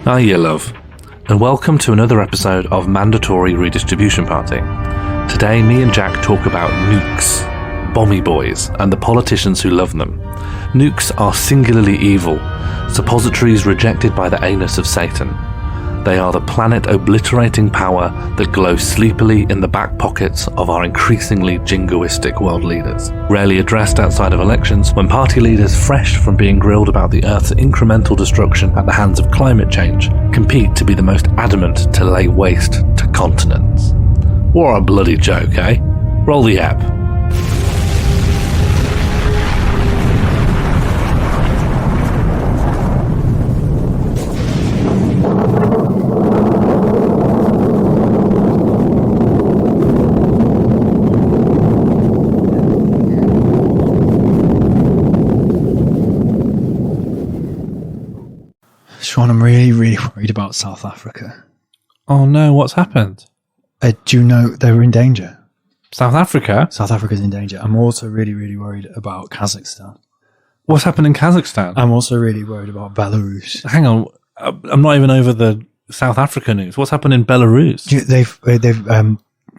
Hiya, love, and welcome to another episode of Mandatory Redistribution Party. Today, me and Jack talk about nukes, bomby boys, and the politicians who love them. Nukes are singularly evil, suppositories rejected by the anus of Satan. They are the planet-obliterating power that glows sleepily in the back pockets of our increasingly jingoistic world leaders. Rarely addressed outside of elections, when party leaders fresh from being grilled about the Earth's incremental destruction at the hands of climate change compete to be the most adamant to lay waste to continents. What a bloody joke, eh? Roll the app. Sean, I'm really worried about South Africa. Oh no, what's happened? Do you know they were in danger? South Africa? South Africa's in danger. I'm also really worried about Kazakhstan. What's happened in Kazakhstan? I'm also really worried about Belarus. Hang on, I'm not even over the South Africa news. What's happened in Belarus?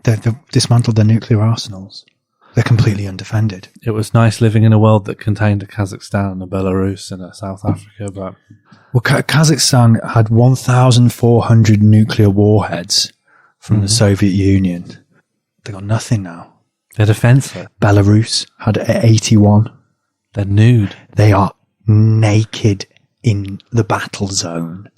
They've dismantled their nuclear arsenals. They're completely undefended. It was nice living in a world that contained a Kazakhstan, a Belarus, and a South Africa, but... Well, Kazakhstan had 1,400 nuclear warheads from the Soviet Union. They got nothing now. They're defenseless. Belarus had 81. They're nude. They are naked in the battle zone.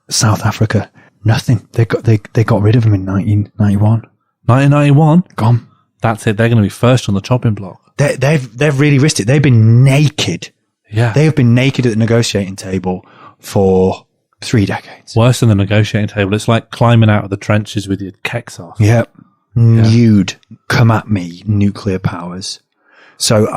South Africa, nothing. They got rid of them in 1991. 1991? Gone. That's it. They're going to be first on the chopping block. They've really risked it. They've been naked. Yeah. They have been naked at the negotiating table for 3 decades. Worse than the negotiating table. It's like climbing out of the trenches with your kecks off. Yep. Nude. Come at me, nuclear powers. So,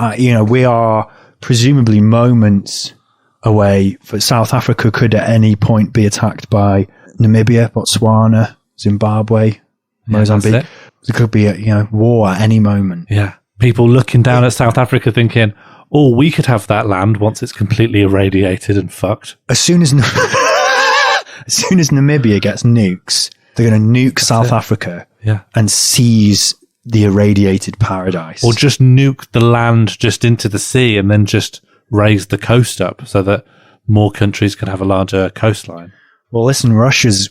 we are presumably moments away. For South Africa could at any point be attacked by Namibia, Botswana, Zimbabwe, Mozambique. There could be a war at any moment. Yeah. People looking down at South Africa thinking, oh, we could have that land once it's completely irradiated and fucked. As soon as Namibia gets nukes, they're going to nuke South Africa and seize the irradiated paradise. Or just nuke the land just into the sea and then just raise the coast up so that more countries can have a larger coastline. Well, listen, Russia's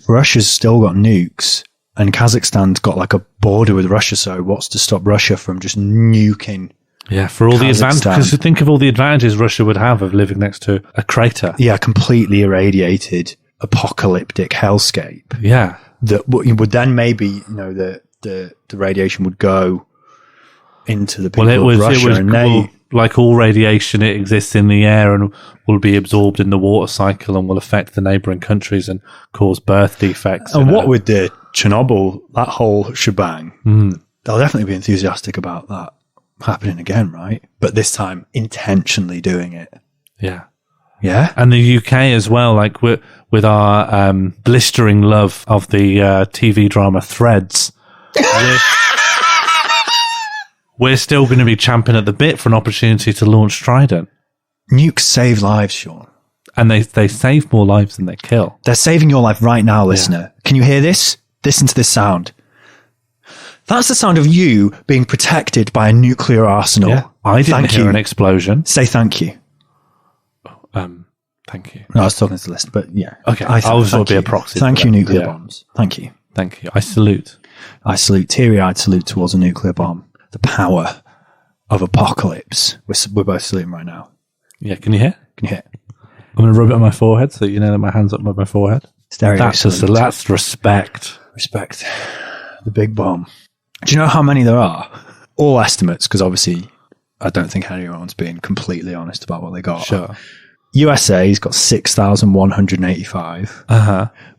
still got nukes, and Kazakhstan's got like a border with Russia, so what's to stop Russia from just nuking? Yeah, for all the advantages, because think of all the advantages Russia would have of living next to a crater. Yeah, completely irradiated, apocalyptic hellscape. Yeah. That would then maybe, the radiation would go into the people of Russia. Like all radiation, it exists in the air and will be absorbed in the water cycle and will affect the neighbouring countries and cause birth defects. And what with the Chernobyl, that whole shebang, they'll definitely be enthusiastic about that happening again, right? But this time intentionally doing it. Yeah. Yeah. And the UK as well, like with our blistering love of the TV drama Threads. We're still going to be champing at the bit for an opportunity to launch Trident. Nukes save lives, Sean. And they save more lives than they kill. They're saving your life right now, listener. Yeah. Can you hear this? Listen to this sound. That's the sound of you being protected by a nuclear arsenal. Yeah. I didn't hear an explosion. Say thank you. Thank you. No, I was talking to the listener, but yeah. Okay, I was going to be a proxy. Thank you, nuclear bombs. Thank you. Thank you. I salute. I salute, teary-eyed salute towards a nuclear bomb. The power of apocalypse. We're both saluting right now. Yeah, can you hear? Can you hear? I'm going to rub it on my forehead so you know that my hand's up above my forehead. Stereo That's respect. Respect. The big bomb. Do you know how many there are? All estimates, because obviously I don't think anyone's being completely honest about what they got. Sure. USA's got 6,185,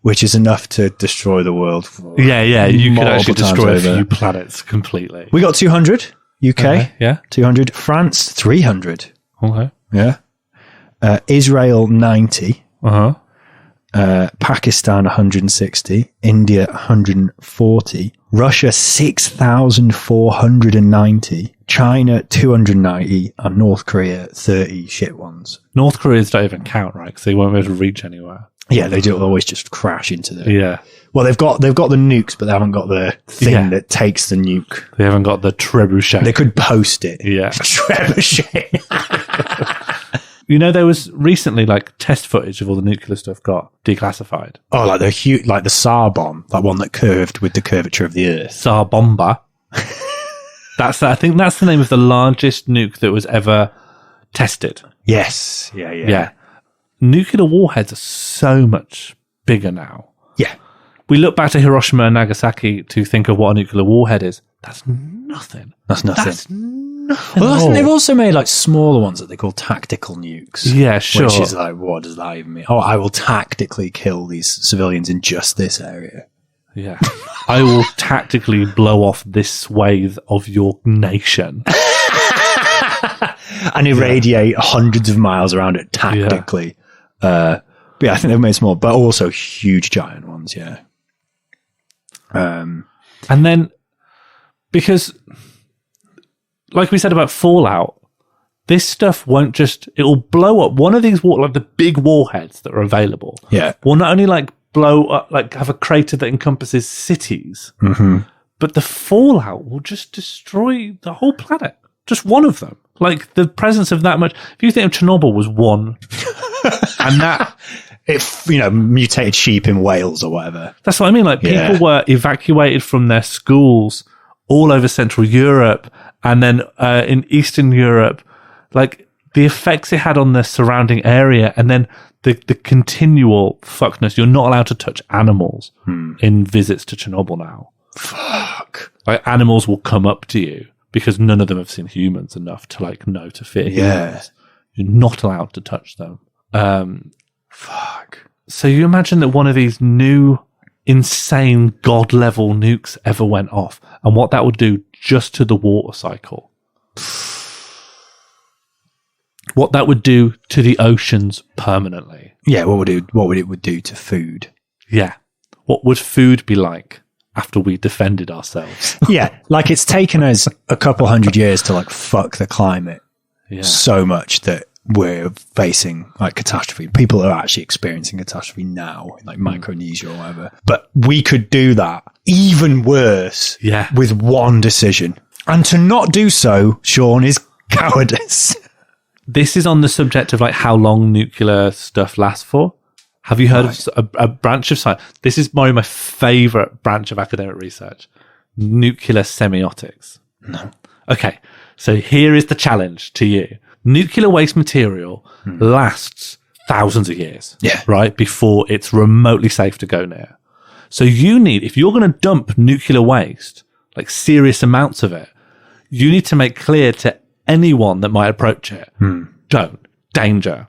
which is enough to destroy the world. Yeah. You could actually destroy a over. few planets completely. We got 200. UK, yeah. 200. France, 300. Okay. Yeah. Israel, 90. Pakistan, 160. India, 140. Russia, 6,490. China, 290. And North Korea, 30 shit ones. North Koreans don't even count, right? Because they won't be able to reach anywhere. Yeah, they do always just crash into the... Yeah. Well, they've got the nukes, but they haven't got the thing that takes the nuke. They haven't got the trebuchet. They could post it. Yeah. Trebuchet. You know, there was recently like test footage of all the nuclear stuff got declassified. Oh, like the huge, like the Tsar bomb, that one that curved with the curvature of the Earth. Tsar Bomba. I think that's the name of the largest nuke that was ever tested. Yes. Yeah. Nuclear warheads are so much bigger now. Yeah. We look back to Hiroshima and Nagasaki to think of what a nuclear warhead is. That's nothing. That's nothing. That's nothing. Well, they've also made like smaller ones that they call tactical nukes. Yeah, sure. Which is like, what does that even mean? Oh, I will tactically kill these civilians in just this area. Yeah. I will tactically blow off this swathe of your nation. And irradiate hundreds of miles around it tactically. But yeah, I think they've made small, but also huge giant ones, yeah. And then, because, like we said about Fallout, this stuff won't just, it will blow up. One of these, like the big warheads that are available, will not only like blow up, like have a crater that encompasses cities, but the fallout will just destroy the whole planet. Just one of them. Like the presence of that much. If you think of Chernobyl was one, and that it, mutated sheep in Wales or whatever. That's what I mean. Like people were evacuated from their schools all over Central Europe, and then in Eastern Europe, like the effects it had on the surrounding area, and then the continual fuckness. You're not allowed to touch animals in visits to Chernobyl now. Fuck. Like animals will come up to you because none of them have seen humans enough to like know to fear humans. You're not allowed to touch them. Fuck. So you imagine that one of these new insane god level nukes ever went off, and what that would do just to the water cycle. What that would do to the oceans permanently. Yeah, what would it do to food? Yeah. What would food be like after we defended ourselves? Yeah, like it's taken us a couple hundred years to like fuck the climate so much that we're facing like catastrophe. People are actually experiencing catastrophe now, in like Micronesia or whatever. But we could do that even worse with one decision. And to not do so, Sean, is cowardice. This is on the subject of like how long nuclear stuff lasts for. Have you heard of a branch of science? This is probably my favorite branch of academic research. Nuclear semiotics. No. Okay. So here is the challenge to you. Nuclear waste material lasts thousands of years. Yeah. Right? Before it's remotely safe to go near. So you need, if you're going to dump nuclear waste, like serious amounts of it, you need to make clear to anyone that might approach it, don't. Danger.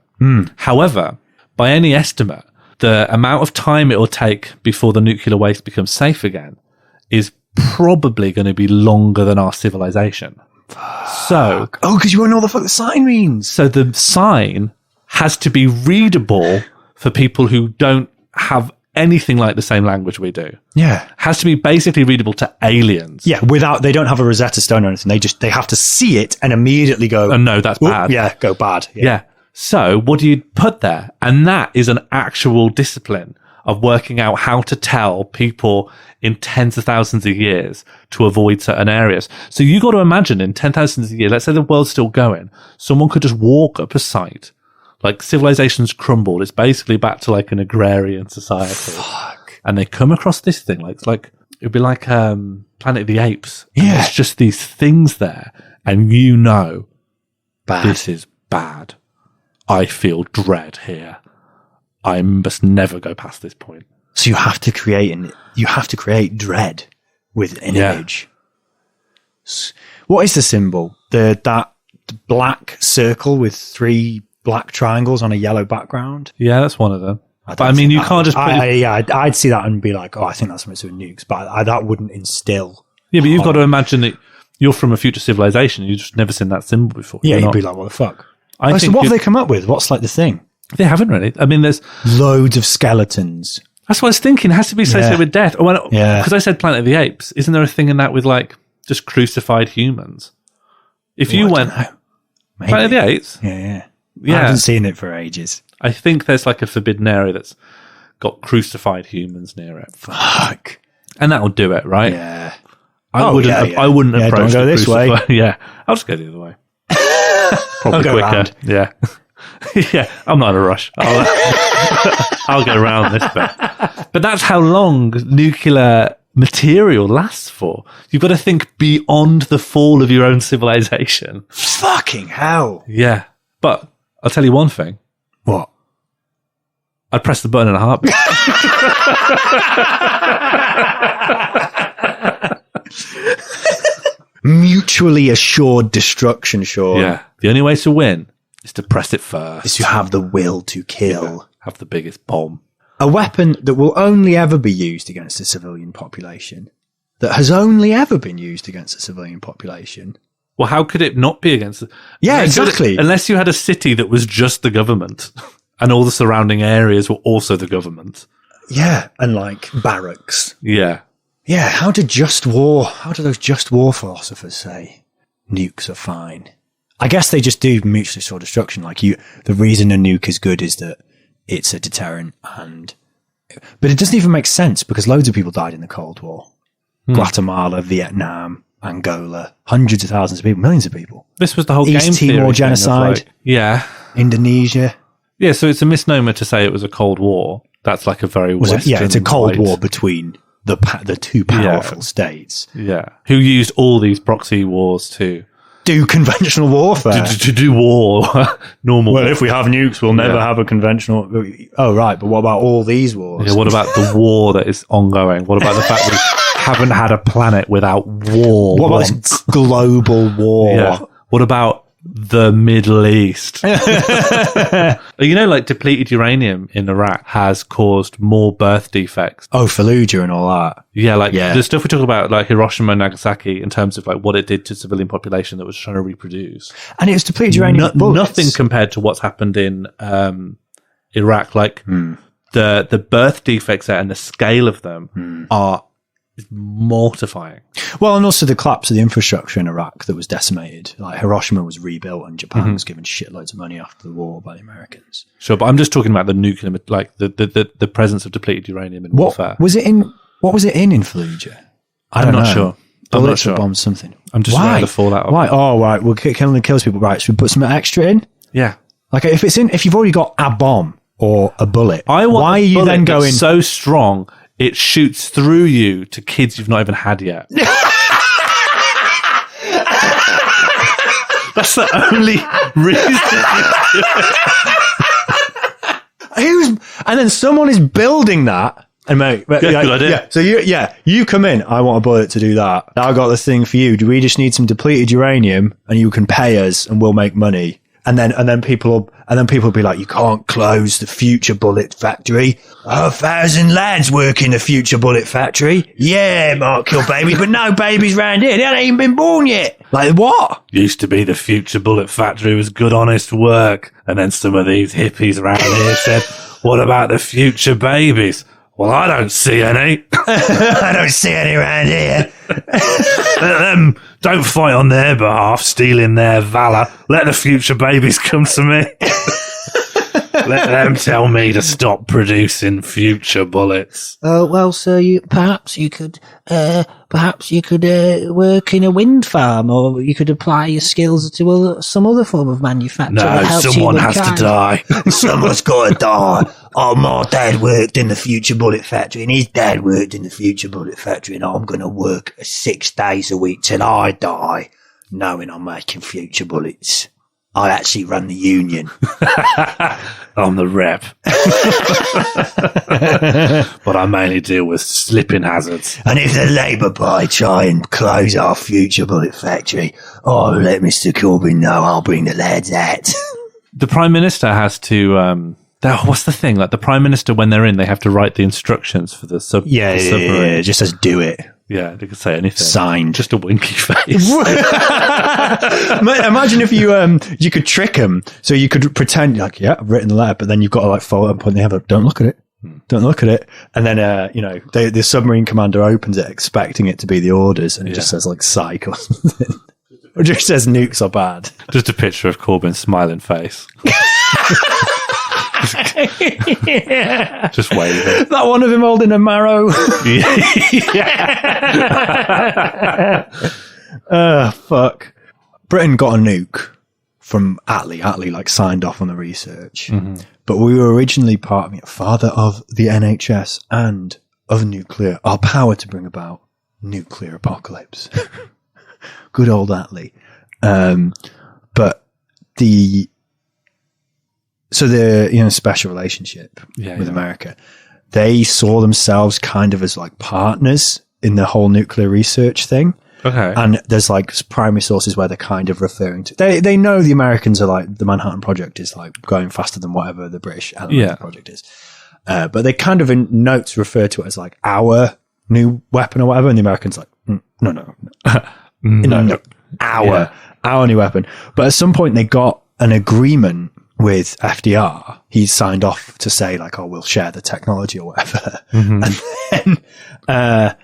However, by any estimate, the amount of time it will take before the nuclear waste becomes safe again is probably going to be longer than our civilization. So, because you won't know what the fuck the sign means. So the sign has to be readable for people who don't have anything like the same language we do. Yeah. Has to be basically readable to aliens. Yeah, they don't have a Rosetta Stone or anything. They have to see it and immediately go, oh, no, that's bad. Yeah, go bad. Yeah. So what do you put there? And that is an actual discipline of working out how to tell people in tens of thousands of years to avoid certain areas. So you got to imagine in 10,000 of years, let's say the world's still going, someone could just walk up a site, like civilization's crumbled. It's basically back to like an agrarian society. Fuck. and they come across this thing, like it'd be like Planet of the Apes. And Yeah. there's just these things there, and Bad. this is bad. I feel dread here. I must never go past this point. So you have to create dread with an image. What is the symbol? That black circle with 3 black triangles on a yellow background? Yeah, that's one of them. But I mean, you can't just put I'd see that and be like, oh, I think that's something to do with nukes, but that wouldn't instill. Yeah, but you've got to imagine that you're from a future civilization. You've just never seen that symbol before. Yeah, you'd be like, what the fuck? So think what have they come up with? What's like the thing? they haven't really. I mean, there's Loads of skeletons. that's what I was thinking. It has to be associated with death. Yeah. Because I said Planet of the Apes. Isn't there a thing in that with like just crucified humans? If you went Planet of the Apes, Yeah. Yeah. I haven't seen it for ages. I think there's like a forbidden area that's got crucified humans near it, Fuck. and that'll do it, right? Yeah. I wouldn't. yeah. I wouldn't Yeah, approach don't go the this way. crucified- Yeah, I'll just go the other way. Probably I'll go quicker. round. Yeah, yeah. I'm not in a rush. I'll go around this bit. But that's how long nuclear material lasts for. You've got to think beyond the fall of your own civilization. Fucking hell. Yeah, but I'll tell you one thing. What? I'd press the button in a heartbeat. Mutually assured destruction, Sean. Yeah, the only way to win is to press it first. Is to have the will to kill. Have the biggest bomb. A weapon that will only ever be used against the civilian population. That has only ever been used against the civilian population. Well, how could it not be against? Yeah, exactly. Unless you had a city that was just the government, and all the surrounding areas were also the government. Yeah, and like barracks. Yeah. Yeah, how do those just war philosophers say nukes are fine? I guess they just do mutually assured destruction. Like the reason a nuke is good is that it's a deterrent, but it doesn't even make sense because loads of people died in the Cold War. Guatemala, Vietnam, Angola, hundreds of thousands of people, millions of people. This was the whole East game Timor theory thing of, genocide. like, yeah. Indonesia. Yeah, so it's a misnomer to say it was a Cold War. That's like a very Western. It's a Cold white- War between the two powerful states. Yeah. Who used all these proxy wars to Do conventional warfare. to do war. Normal Well, war. if we have nukes, we'll never Yeah. have a conventional. Oh, right. But what about all these wars? Yeah, what about the war that is ongoing? What about the fact we haven't had a planet without war? What about once? this global war? Yeah. What about the Middle East? You know, like depleted uranium in Iraq has caused more birth defects. Oh, Fallujah and all that. Yeah, like Yeah. the stuff we talk about, like Hiroshima and Nagasaki, in terms of like what it did to civilian population that was trying to reproduce. And it was depleted uranium bullets. Nothing compared to what's happened in Iraq. Like the birth defects there and the scale of them are mortifying. Well, and also the collapse of the infrastructure in Iraq that was decimated. Like Hiroshima was rebuilt and Japan was given shitloads of money after the war by the Americans. Sure, but I'm just talking about the nuclear, like the presence of depleted uranium in warfare. What was it in Fallujah? I'm not sure. I'm not Bullets or sure. bombs, something. I'm just Why? ready to fall out of Why? it. Oh, right. Well, it only kills people. Right. So we put some extra in. Yeah. Like if you've already got a bomb or a bullet, I want why a are you bullet then that's going? so strong it shoots through you to kids you've not even had yet? That's the only reason. And then someone is building that. And mate, good idea. Yeah. So you come in. I want a bullet to do that. I got the thing for you. Do we just need some depleted uranium, and you can pay us, and we'll make money? And then people will be like, you can't close the future bullet factory. 1,000 lads work in the future bullet factory. Yeah, might kill babies, but no babies round here. They haven't even been born yet. Like what? Used to be the future bullet factory was good, honest work. And then some of these hippies around here said, what about the future babies? Well, I don't see any. I don't see any around here. Let them don't fight on their behalf, stealing their valor. Let the future babies come to me. Let them tell me to stop producing future bullets. Well, sir, perhaps you could work in a wind farm, or you could apply your skills to some other form of manufacture. No, someone has to die. Someone's got to die. Oh, my dad worked in the future bullet factory, and his dad worked in the future bullet factory, and I'm going to work 6 days a week till I die, knowing I'm making future bullets. I actually run the union. I'm the rep. But I mainly deal with slipping hazards. And if the Labour Party try and close our future bullet factory, I'll let Mr. Corbyn know. I'll bring the lads out. The Prime Minister has to... what's the thing? Like the Prime Minister, when they're in, they have to write the instructions for the submarine. Yeah, it just says do it. Yeah, they could say anything. Signed. Just a winky face. Imagine if you could trick them, so you could pretend like, yeah, I've written the letter, but then you've got to like follow up and have a, don't look at it. Don't look at it. And then, the submarine commander opens it expecting it to be the orders, and it just says like psych or something. Or just says nukes are bad. Just a picture of Corbyn's smiling face. Just waving. That one of him holding a marrow. Fuck. Britain got a nuke from Attlee. Attlee like signed off on the research. Mm-hmm. But we were originally father of the NHS and of nuclear, our power to bring about nuclear apocalypse. Good old Attlee. But the special relationship with America, they saw themselves kind of as like partners in the whole nuclear research thing. Okay. And there's like primary sources where they're kind of referring to, they know the Americans are like, the Manhattan Project is like going faster than whatever the British element of the project is. But they kind of in notes refer to it as like our new weapon or whatever. And the Americans like, no, our new weapon. But at some point they got an agreement with FDR. He signed off to say like, oh, we'll share the technology or whatever. Mm-hmm. And then,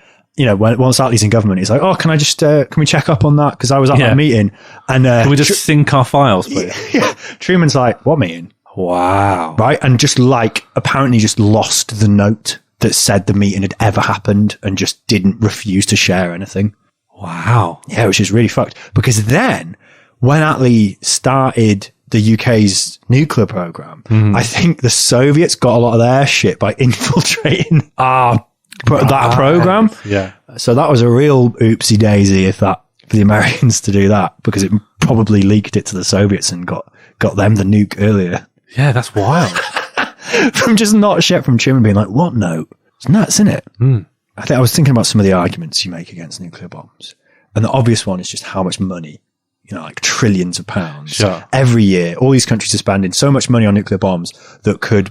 once Attlee's in government, he's like, oh, can I just, can we check up on that? Because I was at that meeting. And can we just sync our files, please? Yeah. Truman's like, what meeting? Wow. Right? And just like, apparently just lost the note that said the meeting had ever happened and just didn't refuse to share anything. Wow. Yeah, which is really fucked. Because then, when Attlee started the UK's nuclear program, I think the Soviets got a lot of their shit by infiltrating that program. Yeah. So that was a real oopsie daisy for the Americans to do that, because it probably leaked it to the Soviets and got them the nuke earlier. Yeah, that's wild. From just not shit from Truman being like, what note? It's nuts, isn't it? I think I was thinking about some of the arguments you make against nuclear bombs. And the obvious one is just how much money, like trillions of pounds every year. All these countries are spending so much money on nuclear bombs that could,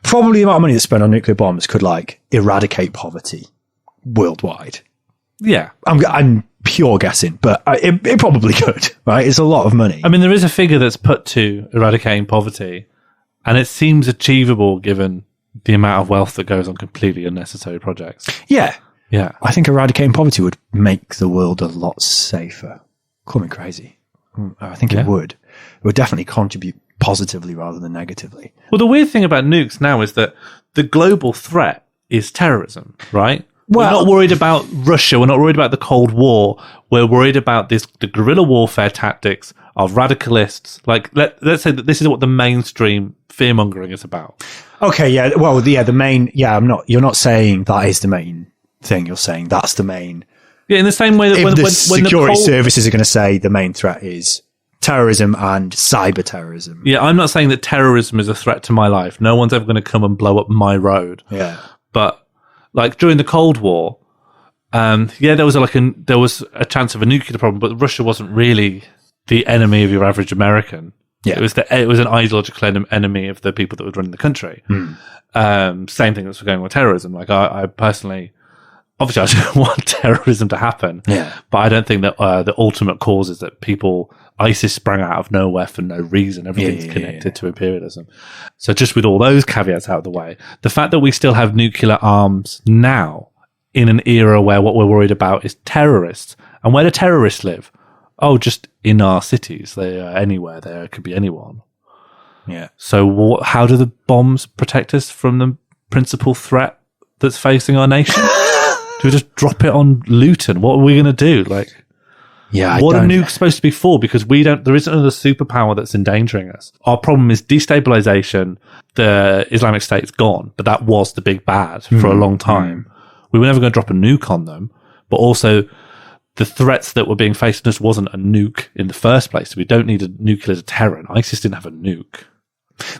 probably the amount of money that's spent on nuclear bombs could like eradicate poverty worldwide. Yeah. I'm pure guessing, but it probably could, right? It's a lot of money. I mean, there is a figure that's put to eradicating poverty, and it seems achievable given the amount of wealth that goes on completely unnecessary projects. Yeah. Yeah. I think eradicating poverty would make the world a lot safer. Call me crazy. I think it would. It would definitely contribute positively rather than negatively. Well, the weird thing about nukes now is that the global threat is terrorism, right? We're not worried about Russia. We're not worried about the Cold War. We're worried about the guerrilla warfare tactics of radicalists. Like, let's say that this is what the mainstream fear-mongering is about. Okay, yeah. Well, yeah, you're not saying that is the main thing. You're saying that's the main. Yeah, in the same way that when the security services are going to say the main threat is terrorism and cyber terrorism. Yeah, I'm not saying that terrorism is a threat to my life. No one's ever going to come and blow up my road. Yeah. But like during the Cold War, there was a chance of a nuclear problem, but Russia wasn't really the enemy of your average American. Yeah. It was an ideological enemy of the people that were running the country. Same thing that's going on with terrorism. Like I personally, obviously I don't want terrorism to happen. Yeah. But I don't think that the ultimate cause is that ISIS sprang out of nowhere for no reason. Everything's connected to imperialism. So just with all those caveats out of the way, the fact that we still have nuclear arms now in an era where what we're worried about is terrorists. And where do terrorists live? Oh, just in our cities. They are anywhere. There could be anyone. Yeah. So how do the bombs protect us from the principal threat that's facing our nation? Do we just drop it on Luton? What are we going to do? Like, what are nukes supposed to be for? Because there isn't another superpower that's endangering us. Our problem is destabilization. The Islamic State's gone, but that was the big bad for a long time. We were never going to drop a nuke on them, but also the threats that were being faced us wasn't a nuke in the first place. We don't need a nuclear deterrent. ISIS didn't have a nuke.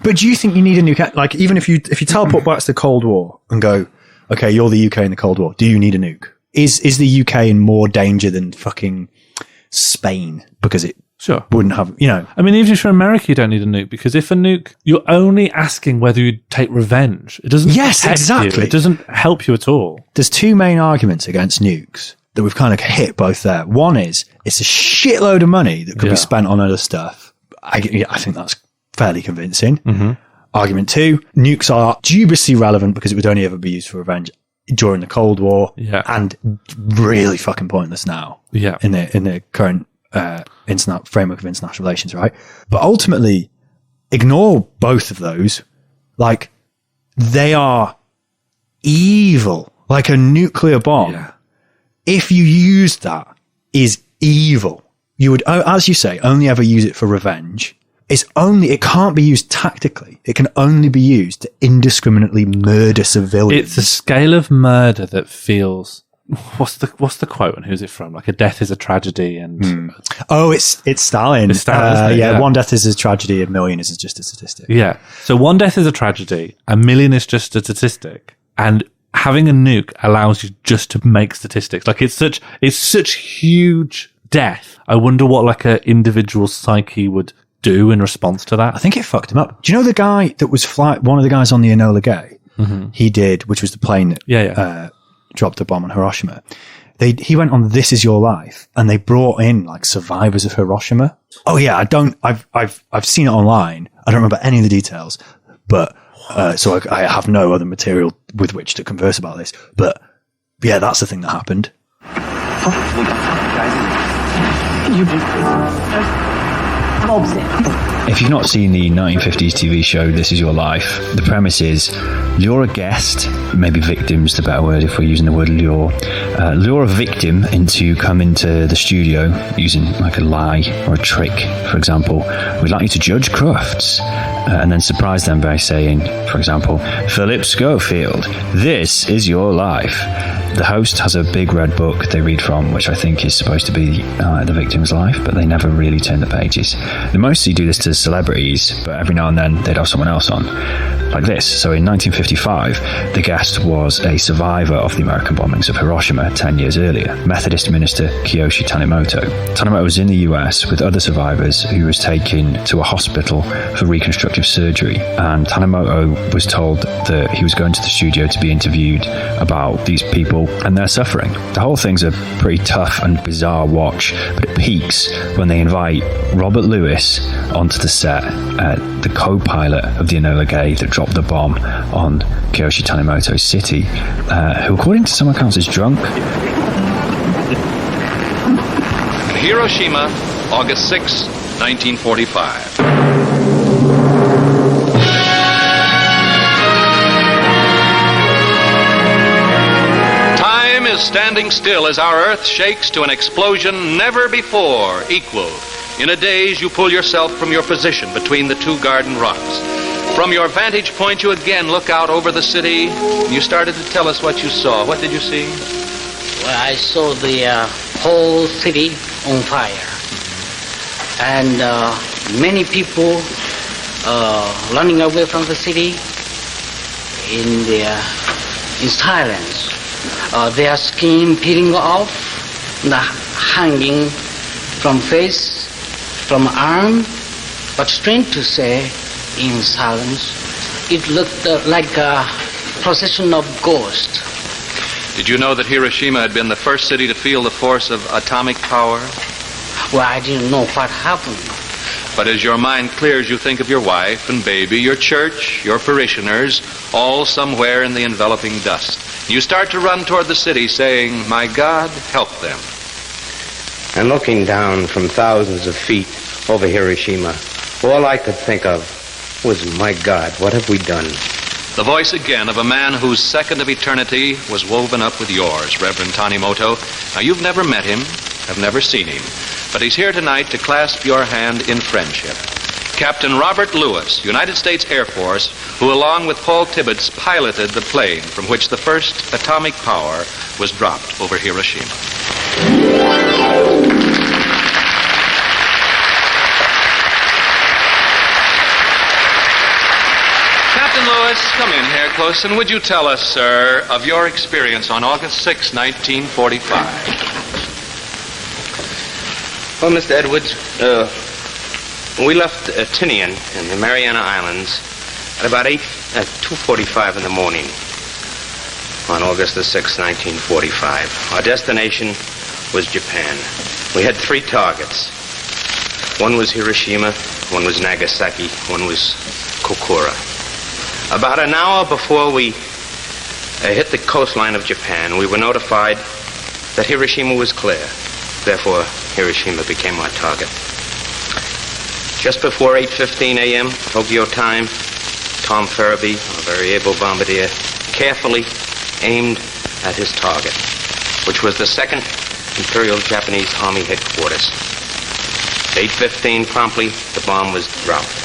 But do you think you need a nuke? Like, even if you teleport back to the Cold War and go, okay, you're the UK in the Cold War, do you need a nuke? Is the UK in more danger than fucking Spain because it wouldn't have, I mean, even if you're America, you don't need a nuke, because if a nuke, you're only asking whether you'd take revenge. It doesn't exactly. It doesn't help you at all. There's two main arguments against nukes that we've kind of hit both there. One is it's a shitload of money that could be spent on other stuff. I think that's fairly convincing. Mm-hmm. Argument two, nukes are dubiously relevant because it would only ever be used for revenge during the Cold War, and really fucking pointless now. Yeah, in the current framework of international relations, right? But ultimately, ignore both of those. Like, they are evil. Like a nuclear bomb, if you use that, is evil. You would, as you say, only ever use it for revenge. It can't be used tactically. It can only be used to indiscriminately murder civilians. It's a scale of murder that feels, what's the quote and who's it from? Like, a death is a tragedy and... Oh, it's Stalin. It's Stalin, isn't it? One death is a tragedy, a million is just a statistic. Yeah. So one death is a tragedy, a million is just a statistic. And having a nuke allows you just to make statistics. Like, it's such huge death. I wonder what like an individual psyche would do in response to that. I think it fucked him up. Do you know the guy that was one of the guys on the Enola Gay? Mm-hmm. He did, which was the plane that dropped the bomb on Hiroshima. He went on This Is Your Life, and they brought in like survivors of Hiroshima. Oh yeah, I've seen it online. I don't remember any of the details, but so I have no other material with which to converse about this. But yeah, that's the thing that happened. If you've not seen the 1950s TV show This Is Your Life, the premise is lure a guest, maybe victim's the better word if we're using the word lure, lure a victim come into the studio using like a lie or a trick, for example. We'd like you to judge crafts, and then surprise them by saying, for example, Philip Schofield, this is your life. The host has a big red book they read from, which I think is supposed to be the victim's life, but they never really turn the pages. They mostly do this to celebrities, but every now and then they'd have someone else on, like this. So in 1955, the guest was a survivor of the American bombings of Hiroshima 10 years earlier, Methodist minister Kiyoshi Tanimoto. Tanimoto was in the US with other survivors who was taken to a hospital for reconstructive surgery, and Tanimoto was told that he was going to the studio to be interviewed about these people and their suffering. The whole thing's a pretty tough and bizarre watch, but it peaks when they invite Robert Lewis onto the set, the co-pilot of the Enola Gay that dropped the bomb on Kiyoshi Tanimoto's city, who according to some accounts is drunk. Hiroshima, August 6, 1945. Standing still as our earth shakes to an explosion never before equaled. In a daze, you pull yourself from your position between the two garden rocks. From your vantage point, you again look out over the city. You started to tell us what you saw. What did you see? Well, I saw the whole city on fire. And many people running away from the city in silence. Their skin peeling off, the hanging from face, from arm, but strange to say, in silence, it looked like a procession of ghosts. Did you know that Hiroshima had been the first city to feel the force of atomic power? Well, I didn't know what happened. But as your mind clears, you think of your wife and baby, your church, your parishioners, all somewhere in the enveloping dust. You start to run toward the city saying, my God, help them. And looking down from thousands of feet over Hiroshima, all I could think of was, my God, what have we done? The voice again of a man whose second of eternity was woven up with yours, Reverend Tanimoto. Now, you've never met him, have never seen him, but he's here tonight to clasp your hand in friendship. Captain Robert Lewis, United States Air Force, who along with Paul Tibbets piloted the plane from which the first atomic power was dropped over Hiroshima. Captain Lewis, come in here close, and would you tell us, sir, of your experience on August 6, 1945? Well, Mr. Edwards, we left Tinian in the Mariana Islands at about 2:45 in the morning on August the 6th, 1945. Our destination was Japan. We had 3 targets. One was Hiroshima, one was Nagasaki, one was Kokura. About an hour before we hit the coastline of Japan, we were notified that Hiroshima was clear. Therefore, Hiroshima became our target. Just before 8:15 a.m. Tokyo time, Tom Farabee, a very able bombardier, carefully aimed at his target, which was the 2nd Imperial Japanese Army headquarters. 8:15 promptly, the bomb was dropped.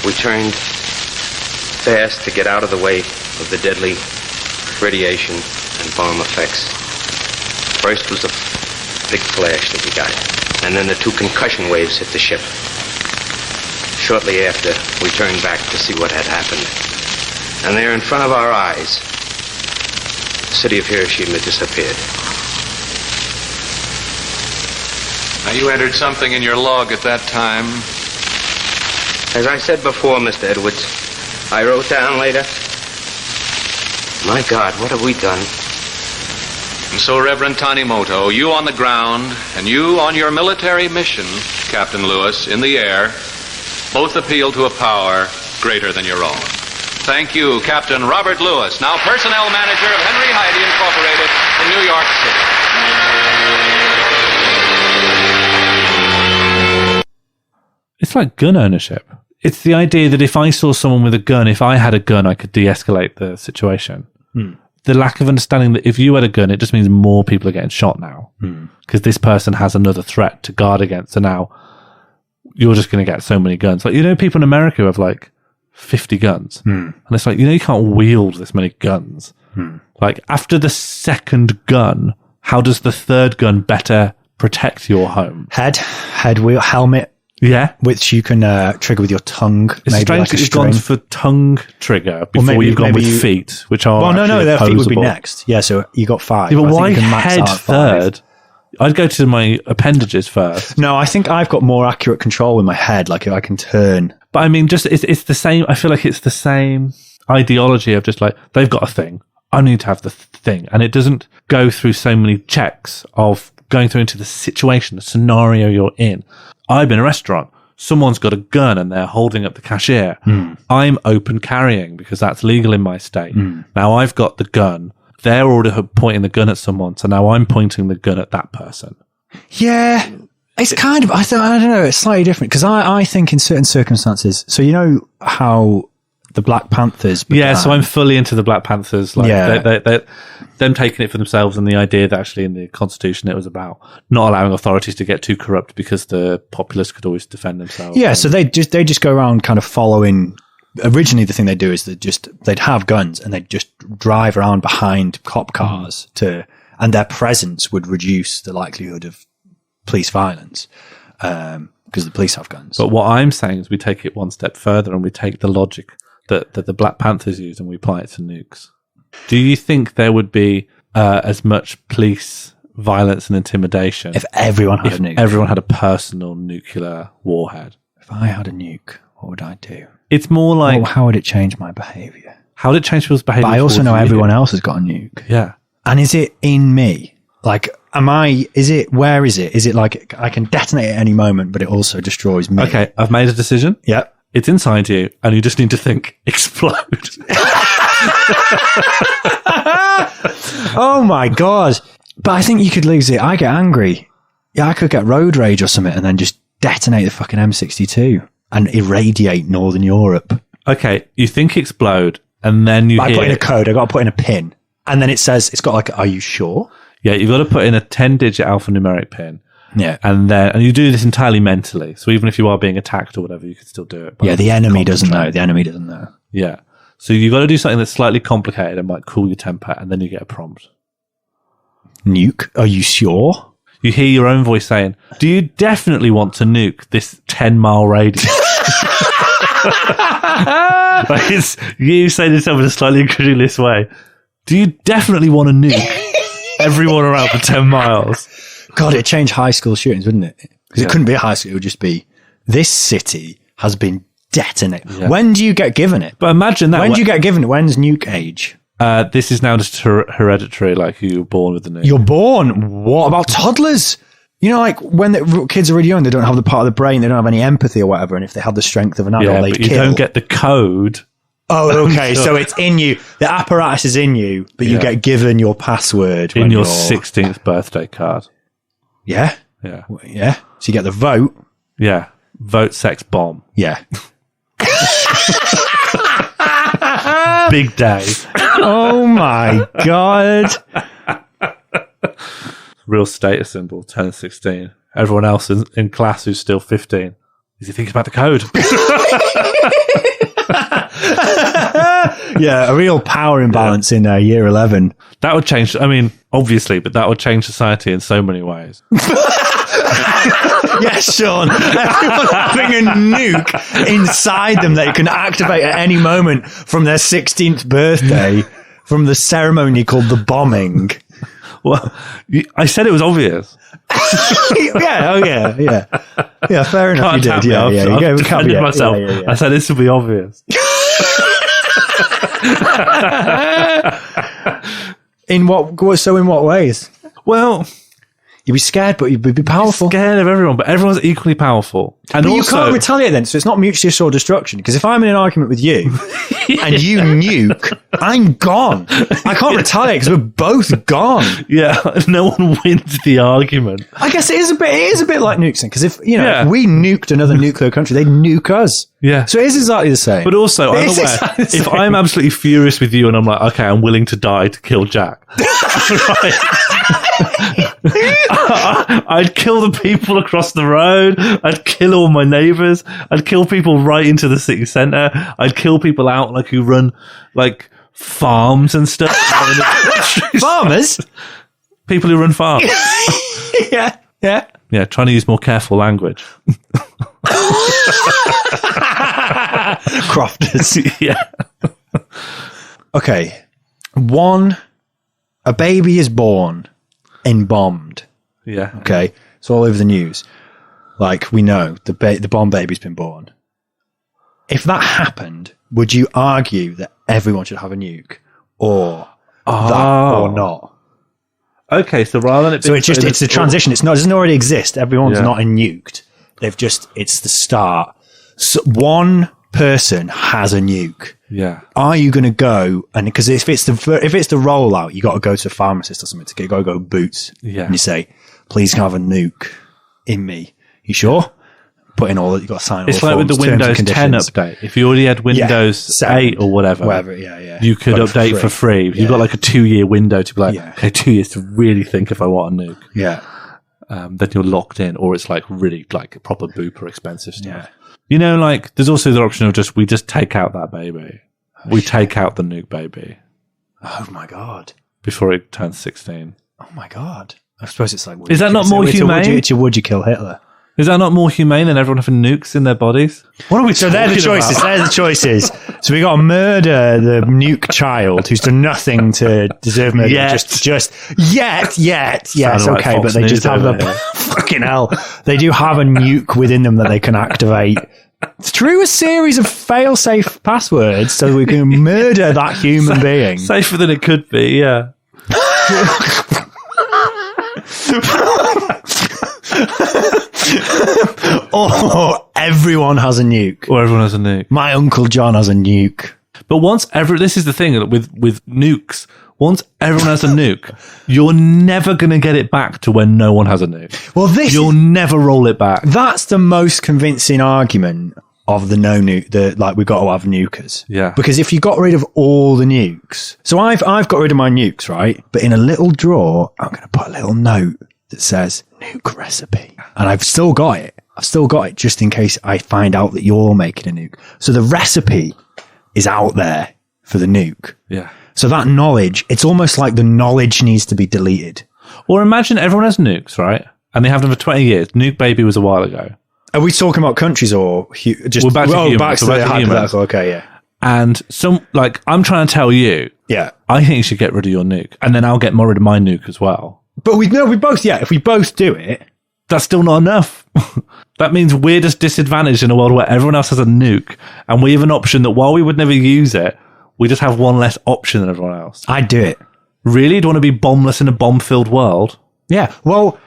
We turned fast to get out of the way of the deadly radiation and bomb effects. First was a big flash that we got, and then the 2 concussion waves hit the ship. Shortly after, we turned back to see what had happened. And there in front of our eyes, the city of Hiroshima disappeared. Now, you entered something in your log at that time. As I said before, Mr. Edwards, I wrote down later, my God, what have we done? And so, Reverend Tanimoto, you on the ground and you on your military mission, Captain Lewis, in the air, both appeal to a power greater than your own. Thank you, Captain Robert Lewis, now personnel manager of Henry Heide Incorporated in New York City. It's like gun ownership. It's the idea that if I saw someone with a gun, if I had a gun, I could de-escalate the situation. The lack of understanding that if you had a gun, it just means more people are getting shot now because this person has another threat to guard against. So now you're just going to get so many guns. Like, you know, people in America who have like 50 guns. And it's like, you know, you can't wield this many guns. Like, after the 2nd gun, how does the 3rd gun better protect your home? Head, wheel, helmet. Yeah. Which you can trigger with your tongue. It's maybe strange like a that you've string. gone for tongue trigger before maybe- you've gone maybe with you- feet, which are Well, no, their feet would be opposable. next. Yeah, so you got 5. Yeah, but I think why you can max head out at 5. third? I'd go to my appendages first. No, I think I've got more accurate control with my head. Like, if I can turn. But I mean, just it's the same. I feel like it's the same ideology of just like, they've got a thing, I need to have the thing, and it doesn't go through so many checks of going through into the situation, the scenario you're in. I'm in a restaurant. Someone's got a gun and they're holding up the cashier. I'm open carrying because that's legal in my state. Now I've got the gun. They're already pointing the gun at someone, so now I'm pointing the gun at that person. Yeah, it's kind of, I don't know, it's slightly different because I think in certain circumstances, so you know how the Black Panthers began? Yeah, so I'm fully into the Black Panthers. Like, they're them taking it for themselves, and the idea that actually in the Constitution it was about not allowing authorities to get too corrupt because the populace could always defend themselves. Yeah, so they just go around kind of following. Originally, the thing they do is they'd have guns and they'd just drive around behind cop cars and their presence would reduce the likelihood of police violence because the police have guns. But what I'm saying is we take it one step further and we take the logic that the Black Panthers use and we apply it to nukes. Do you think there would be as much police violence and intimidation if everyone had a nuke? Everyone had a personal nuclear warhead. If I had a nuke, what would I do? It's more like, how would it change my behaviour? How would it change people's behaviour? But I also know everyone else has got a nuke. Yeah. And is it in me? Like, where is it? Is it like I can detonate at any moment, but it also destroys me? Okay, I've made a decision. Yep. It's inside you, and you just need to think, explode. Oh my God. But I think you could lose it. I get angry. Yeah, I could get road rage or something and then just detonate the fucking M62. and irradiate Northern Europe. Okay, you think explode, and then you I hear... put in a code. I got to put in a pin. And then it says, it's got like, are you sure? Yeah, you've got to put in a 10-digit alphanumeric pin. Yeah. And you do this entirely mentally. So even if you are being attacked or whatever, you can still do it. Yeah, the enemy doesn't know. The enemy doesn't know. Yeah. So you've got to do something that's slightly complicated and might cool your temper, and then you get a prompt. Nuke? Are you sure? You hear your own voice saying, do you definitely want to nuke this 10-mile radius? Like it's you saying to yourself in a slightly incredulous way, do you definitely want to nuke everyone around for 10 miles? God, it'd change high school shootings, wouldn't it? Because it couldn't be a high school. It would just be, this city has been detonated. Yeah. When do you get given it? But imagine that. When do you get given it? When's nuke age? This is now just hereditary, like you were born with the nuke. You're born. What about toddlers? You know, like when the kids are really young, they don't have the part of the brain, they don't have any empathy or whatever, and if they have the strength of an adult, they but kill. You don't get the code. Oh, okay. So it's in you. The apparatus is in you, but you get given your password. In your 16th birthday card. Yeah? Yeah. Yeah. So you get the vote. Yeah. Vote sex bomb. Yeah. Big day. Oh my God. Real status symbol, 10 and 16. Everyone else in class who's still 15. Is he thinking about the code? Yeah, a real power imbalance in year 11. That would change, I mean, obviously, but that would change society in so many ways. Yes, Sean. Everyone having a nuke inside them that you can activate at any moment from their 16th birthday, from the ceremony called the bombing. Well, I said it was obvious. Yeah, fair enough. You did. I've defended myself. Yeah. I said this would be obvious. In what ways? Well, you'd be scared, but you'd be powerful. Scared of everyone, but everyone's equally powerful. And but also, you can't retaliate then, so it's not mutually assured destruction. Because if I'm in an argument with you and you nuke, I'm gone. I can't retaliate because we're both gone. Yeah, no one wins the argument. I guess it is a bit like nukes, because if if we nuked another nuclear country, they'd nuke us. Yeah. So it is exactly the same. But also, I'm aware, if I'm absolutely furious with you and I'm like, okay, I'm willing to die to kill Jack. I'd kill the people across the road. I'd kill all my neighbours. I'd kill people right into the city centre. I'd kill people out like who run like farms and stuff. Farmers? People who run farms. Yeah. Yeah, trying to use more careful language. Crofters. Yeah. Okay. A baby is born and bombed. Yeah. Okay. It's all over the news. Like, we know the bomb baby's been born. If that happened, would you argue that everyone should have a nuke? Or that or not? Okay, so rather than it being... So it's the transition. It doesn't already exist. Everyone's not nuked. It's the start. So one person has a nuke. Yeah. Are you going to go, and because if it's the rollout, you got to go to a pharmacist or something to go Boots. Yeah. And you say, please can I have a nuke in me. You sure? Put in all that, you got to sign all it's the like forms, with the Windows 10 update. If you already had Windows 8 or whatever, you could update for free. You've got like a 2-year window to be like, okay, 2 years to really think if I want a nuke. Yeah. Then you're locked in, or it's like really like proper booper expensive stuff. Yeah. You know, like there's also the option of we just take out that baby. We take out the nuke baby. Oh my God. Before it turns 16. Oh my God. I suppose it's like... Is that not more humane? Would you kill Hitler? Is that not more humane than everyone having nukes in their bodies? What are we So they're the choices. About? They're the choices. So we got to murder the nuke child who's done nothing to deserve murder. Just yet. Yes, okay, like but they just have the fucking hell. They do have a nuke within them that they can activate through a series of fail-safe passwords, so we can murder that human being. Safer than it could be. Yeah. Or everyone has a nuke. Or everyone has a nuke. My Uncle John has a nuke. But this is the thing with nukes. Once everyone has a nuke, you're never going to get it back to when no one has a nuke. Well, you'll never roll it back. That's the most convincing argument of the no nuke, we've got to have nukers. Yeah. Because if you got rid of all the nukes, so I've got rid of my nukes, right? But in a little drawer, I'm going to put a little note that says nuke recipe. And I've still got it. Just in case I find out that you're making a nuke. So the recipe is out there for the nuke. Yeah. So that knowledge, it's almost like the knowledge needs to be deleted. Or imagine everyone has nukes, right? And they have them for 20 years. Nuke baby was a while ago. Are we talking about countries or just... We're back to humans. Back to the hypothetical. Okay, yeah. And I'm trying to tell you, yeah, I think you should get rid of your nuke. And then I'll get more rid of my nuke as well. But if we both do it... That's still not enough. That means we're just disadvantaged in a world where everyone else has a nuke. And we have an option that while we would never use it, we just have one less option than everyone else. I'd do it. Really? Do you want to be bombless in a bomb-filled world? Yeah. Well...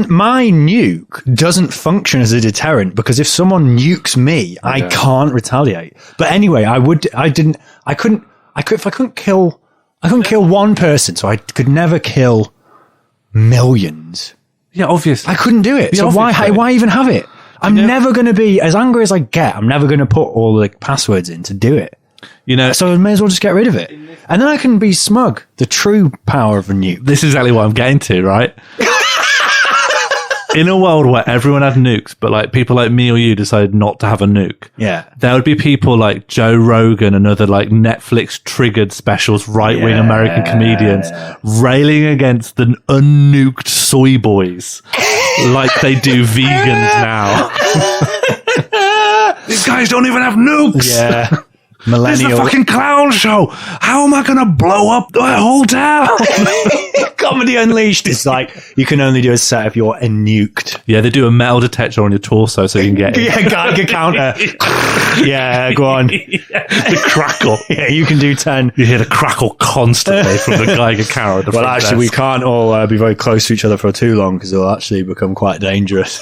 my nuke doesn't function as a deterrent because if someone nukes me, I can't retaliate. But anyway, I couldn't kill one person, so I could never kill millions. Yeah, obviously. I couldn't do it. So why even have it? I'm never going to be, as angry as I get, I'm never going to put all the passwords in to do it. So I may as well just get rid of it. And then I can be smug. The true power of a nuke. This is exactly what I'm getting to, right? In a world where everyone had nukes, but people like me or you decided not to have a nuke, there would be people like Joe Rogan and other Netflix triggered specials, right-wing American comedians railing against the unnuked soy boys like they do vegans now. These guys don't even have nukes. Yeah. This is a fucking clown show. How am I going to blow up the whole town? Comedy Unleashed. It's you can only do a set if you're nuked. Yeah, they do a metal detector on your torso so you can get it. Yeah, Geiger counter. Yeah, go on. The crackle. Yeah, you can do 10. You hear the crackle constantly from the Geiger counter. Well, actually, we can't all be very close to each other for too long because it'll actually become quite dangerous.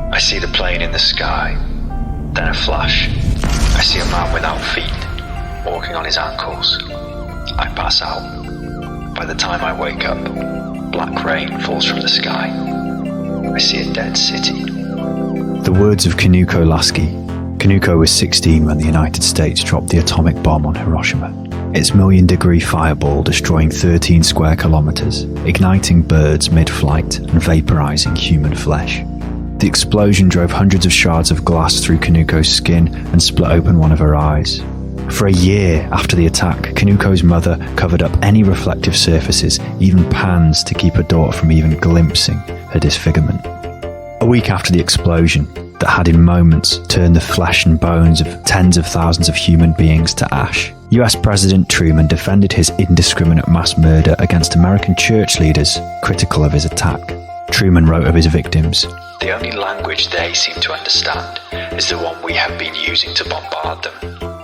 I see the plane in the sky, then a flash. I see a man without feet, walking on his ankles. I pass out. By the time I wake up, black rain falls from the sky. I see a dead city. The words of Kanuko Lasky. Kanuko was 16 when the United States dropped the atomic bomb on Hiroshima. Its million-degree fireball destroying 13 square kilometers, igniting birds mid-flight and vaporizing human flesh. The explosion drove hundreds of shards of glass through Kanuko's skin and split open one of her eyes. For a year after the attack, Kanuko's mother covered up any reflective surfaces, even pans, to keep her daughter from even glimpsing her disfigurement. A week after the explosion, that had in moments turned the flesh and bones of tens of thousands of human beings to ash, US President Truman defended his indiscriminate mass murder against American church leaders critical of his attack. Truman wrote of his victims, "The only language they seem to understand is the one we have been using to bombard them.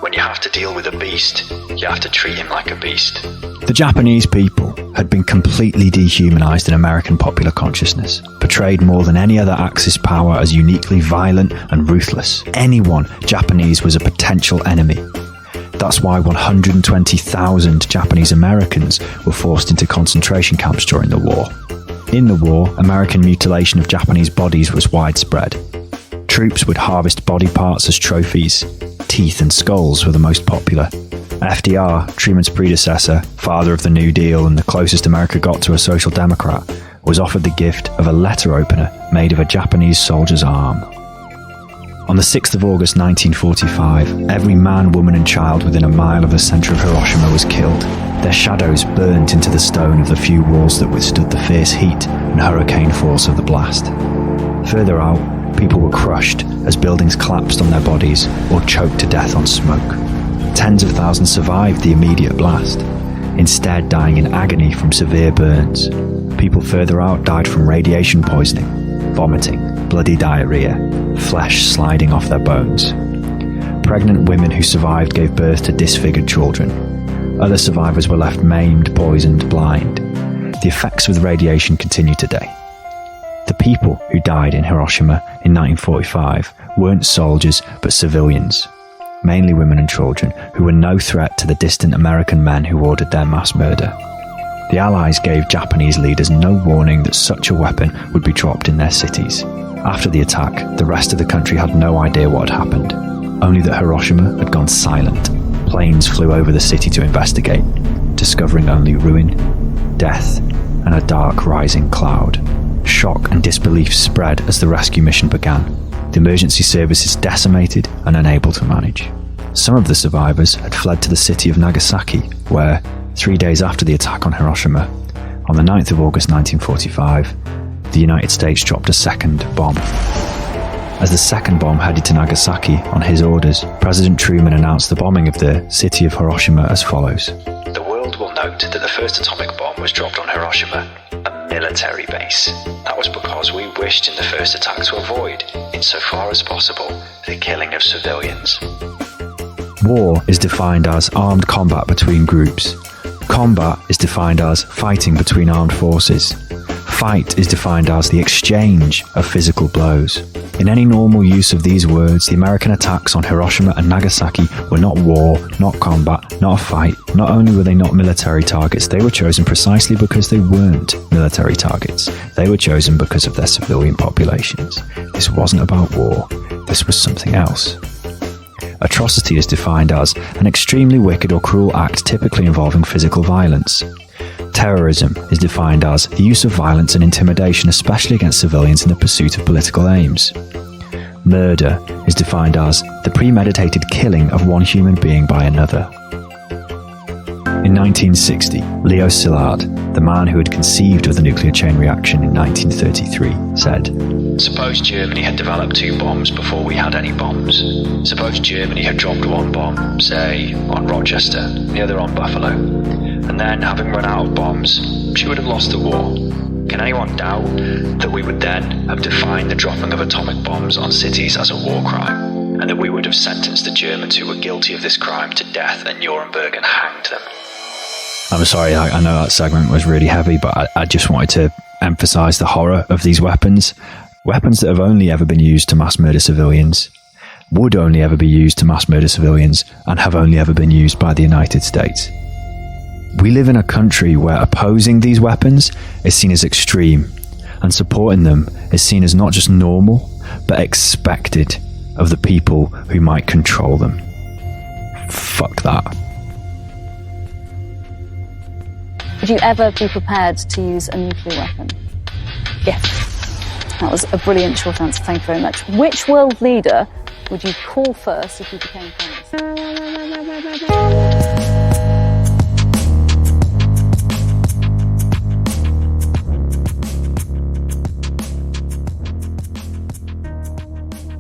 When you have to deal with a beast, you have to treat him like a beast." The Japanese people had been completely dehumanized in American popular consciousness, portrayed more than any other Axis power as uniquely violent and ruthless. Anyone Japanese was a potential enemy. That's why 120,000 Japanese Americans were forced into concentration camps during the war. In the war, American mutilation of Japanese bodies was widespread. Troops would harvest body parts as trophies. Teeth and skulls were the most popular. FDR, Truman's predecessor, father of the New Deal and the closest America got to a social democrat, was offered the gift of a letter opener made of a Japanese soldier's arm. On the 6th of August 1945, every man, woman and child within a mile of the centre of Hiroshima was killed. Their shadows burnt into the stone of the few walls that withstood the fierce heat and hurricane force of the blast. Further out, people were crushed as buildings collapsed on their bodies or choked to death on smoke. Tens of thousands survived the immediate blast, instead dying in agony from severe burns. People further out died from radiation poisoning, vomiting, bloody diarrhea, flesh sliding off their bones. Pregnant women who survived gave birth to disfigured children. Other survivors were left maimed, poisoned, blind. The effects of the radiation continue today. The people who died in Hiroshima in 1945 weren't soldiers but civilians, mainly women and children who were no threat to the distant American men who ordered their mass murder. The Allies gave Japanese leaders no warning that such a weapon would be dropped in their cities. After the attack, the rest of the country had no idea what had happened, only that Hiroshima had gone silent. Planes flew over the city to investigate, discovering only ruin, death, and a dark rising cloud. Shock and disbelief spread as the rescue mission began, the emergency services decimated and unable to manage. Some of the survivors had fled to the city of Nagasaki, where, 3 days after the attack on Hiroshima, on the 9th of August 1945, the United States dropped a second bomb. As the second bomb headed to Nagasaki on his orders, President Truman announced the bombing of the city of Hiroshima as follows. The world will note that the first atomic bomb was dropped on Hiroshima, a military base. That was because we wished in the first attack to avoid, insofar as possible, the killing of civilians. War is defined as armed combat between groups. Combat is defined as fighting between armed forces. Fight is defined as the exchange of physical blows. In any normal use of these words, the American attacks on Hiroshima and Nagasaki were not war, not combat, not a fight. Not only were they not military targets, they were chosen precisely because they weren't military targets. They were chosen because of their civilian populations. This wasn't about war. This was something else. Atrocity is defined as an extremely wicked or cruel act typically involving physical violence. Terrorism is defined as the use of violence and intimidation, especially against civilians in the pursuit of political aims. Murder is defined as the premeditated killing of one human being by another. In 1960, Leo Szilard, the man who had conceived of the nuclear chain reaction in 1933, said, "Suppose Germany had developed 2 bombs before we had any bombs. Suppose Germany had dropped one bomb, say, on Rochester, the other on Buffalo, and then, having run out of bombs, she would have lost the war. Can anyone doubt that we would then have defined the dropping of atomic bombs on cities as a war crime, and that we would have sentenced the Germans who were guilty of this crime to death at Nuremberg and hanged them?" I'm sorry, I know that segment was really heavy, but I just wanted to emphasise the horror of these weapons. Weapons that have only ever been used to mass murder civilians, would only ever be used to mass murder civilians, and have only ever been used by the United States. We live in a country where opposing these weapons is seen as extreme, and supporting them is seen as not just normal, but expected of the people who might control them. Fuck that. Would you ever be prepared to use a nuclear weapon? Yes. That was a brilliant short answer. Thank you very much. Which world leader would you call first if you became Prime Minister?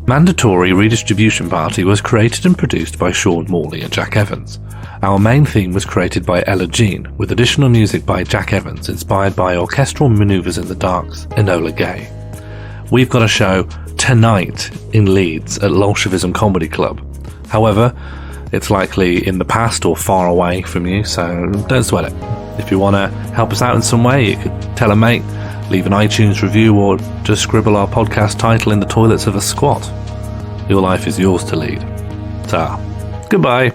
Mandatory Redistribution Party was created and produced by Sean Morley and Jack Evans. Our main theme was created by Ella Jean, with additional music by Jack Evans, inspired by Orchestral Manouvers in the Dark's Enola Gay. We've got a show tonight in Leeds at Bolshevism Comedy Club. However, it's likely in the past or far away from you, so don't sweat it. If you want to help us out in some way, you could tell a mate, leave an iTunes review, or just scribble our podcast title in the toilets of a squat. Your life is yours to lead. Ta. Goodbye.